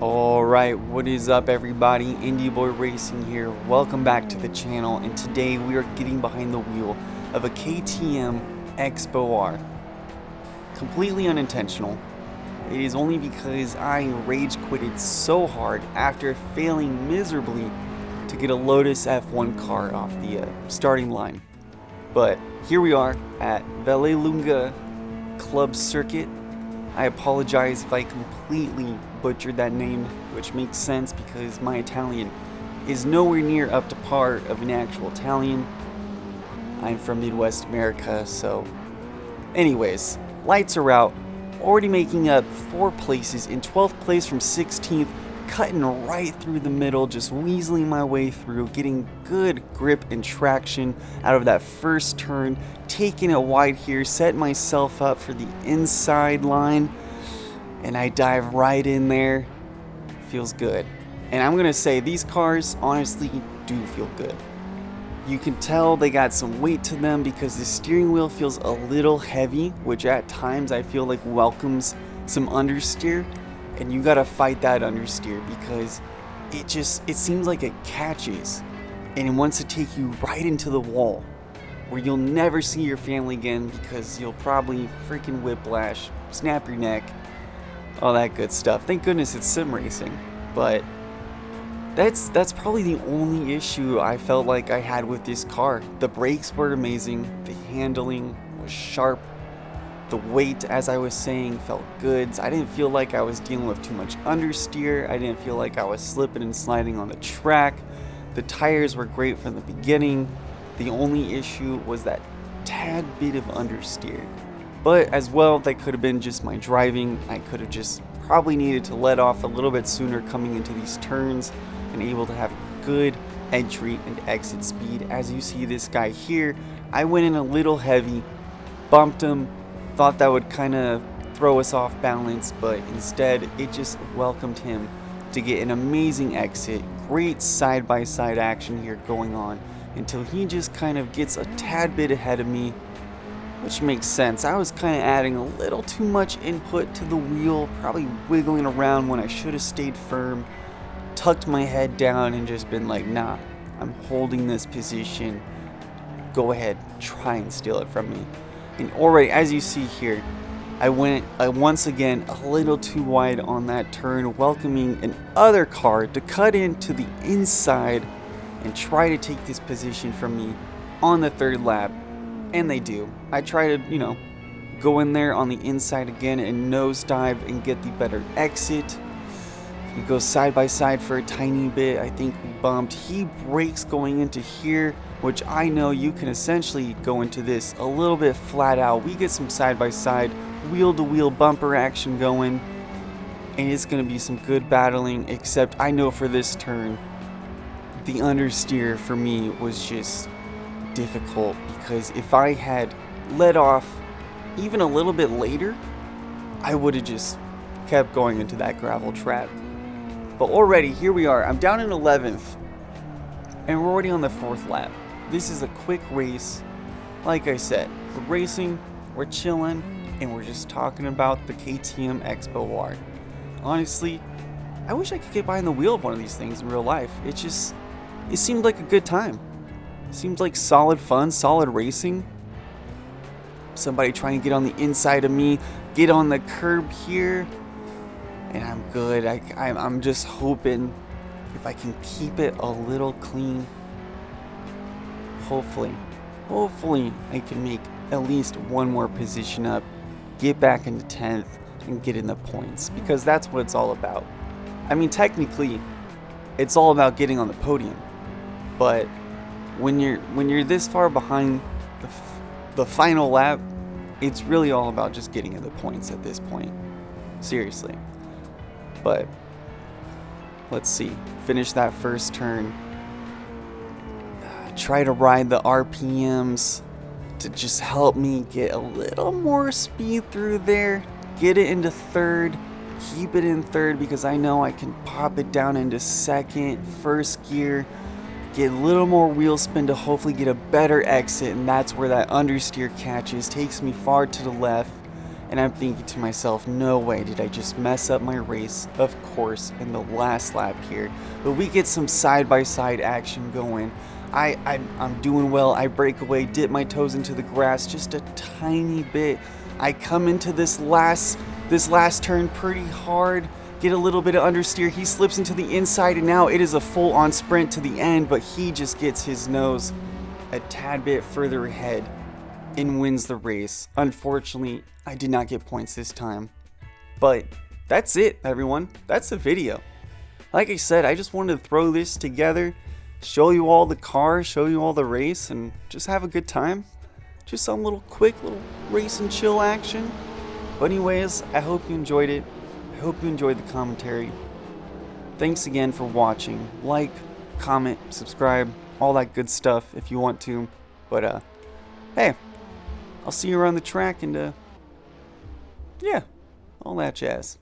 Alright, what is up everybody? Indyboi Racing here. Welcome back to the channel, and today we are getting behind the wheel of a KTM X-BOW R. Completely unintentional. It is only because I rage quitted so hard after failing miserably to get a Lotus F1 car off the starting line. But here we are at Vallelunga Club Circuit. I apologize if I completely butchered that name, which makes sense because my Italian is nowhere near up to par of an actual Italian. I'm from Midwest America, so anyways, lights are out, already making up 4 places, in 12th place from 16th, cutting right through the middle, just weaseling my way through, getting good grip and traction out of that first turn, taking it wide here, setting myself up for the inside line, and I dive right in there. Feels good. And I'm gonna say these cars honestly do feel good. You can tell they got some weight to them because the steering wheel feels a little heavy, which at times I feel like welcomes some understeer. And you gotta fight that understeer because it seems like it catches and it wants to take you right into the wall where you'll never see your family again because you'll probably freaking whiplash, snap your neck, all that good stuff. Thank goodness it's sim racing, but that's probably the only issue I felt like I had with this car. The brakes were amazing, the handling was sharp. The weight, as I was saying, felt good. I didn't feel like I was dealing with too much understeer. I didn't feel like I was slipping and sliding on the track. The tires were great from the beginning. The only issue was that tad bit of understeer. But as well, that could have been just my driving. I could have just probably needed to let off a little bit sooner coming into these turns and able to have good entry and exit speed. As you see this guy here, I went in a little heavy, bumped him, thought that would kind of throw us off balance, but instead it just welcomed him to get an amazing exit. Great side-by-side action here going on until he just kind of gets a tad bit ahead of me, which makes sense. I was kind of adding a little too much input to the wheel, probably wiggling around when I should have stayed firm, tucked my head down and just been like, nah, I'm holding this position. Go ahead, try and steal it from me. And already, as you see here, I went once again a little too wide on that turn, welcoming an other car to cut into the inside and try to take this position from me on the 3rd lap. And they do. I try to, go in there on the inside again and nosedive and get the better exit. We go side by side for a tiny bit. I think we bumped. He brakes going into here, which I know you can essentially go into this a little bit flat out. We get some side by side, wheel to wheel bumper action going, and it's going to be some good battling, except I know for this turn, the understeer for me was just difficult because if I had let off even a little bit later, I would have just kept going into that gravel trap. But already, here we are. I'm down in 11th, and we're already on the 4th lap. This is a quick race. Like I said, we're racing, we're chilling, and we're just talking about the KTM X-BOW R. Honestly, I wish I could get behind the wheel of one of these things in real life. It seemed like a good time. It seemed like solid fun, solid racing. Somebody trying to get on the inside of me, get on the curb here. And I'm good. I'm just hoping if I can keep it a little clean, hopefully I can make at least one more position up, get back into 10th, and get in the points, because that's what it's all about. I mean, technically, it's all about getting on the podium, but when you're this far behind the final lap, it's really all about just getting in the points at this point. Seriously. But let's see, finish that first turn, try to ride the RPMs to just help me get a little more speed through there, get it into 3rd, keep it in 3rd because I know I can pop it down into 2nd, 1st gear, get a little more wheel spin to hopefully get a better exit, and that's where that understeer catches, takes me far to the left, And I'm thinking to myself, no way did I just mess up my race, of course, in the last lap here. But we get some side-by-side action going. I'm doing well. I break away, dip my toes into the grass just a tiny bit. I come into this last turn pretty hard, get a little bit of understeer. He slips into the inside, and now it is a full-on sprint to the end, but he just gets his nose a tad bit further ahead and wins the race. Unfortunately, I did not get points this time. But that's it, everyone. That's the video. Like I said, I just wanted to throw this together, show you all the cars, show you all the race, and just have a good time. Just some little quick little race and chill action. But anyways, I hope you enjoyed it. I hope you enjoyed the commentary. Thanks again for watching. Like, comment, subscribe, all that good stuff if you want to. But hey, I'll see you around the track and yeah, all that jazz.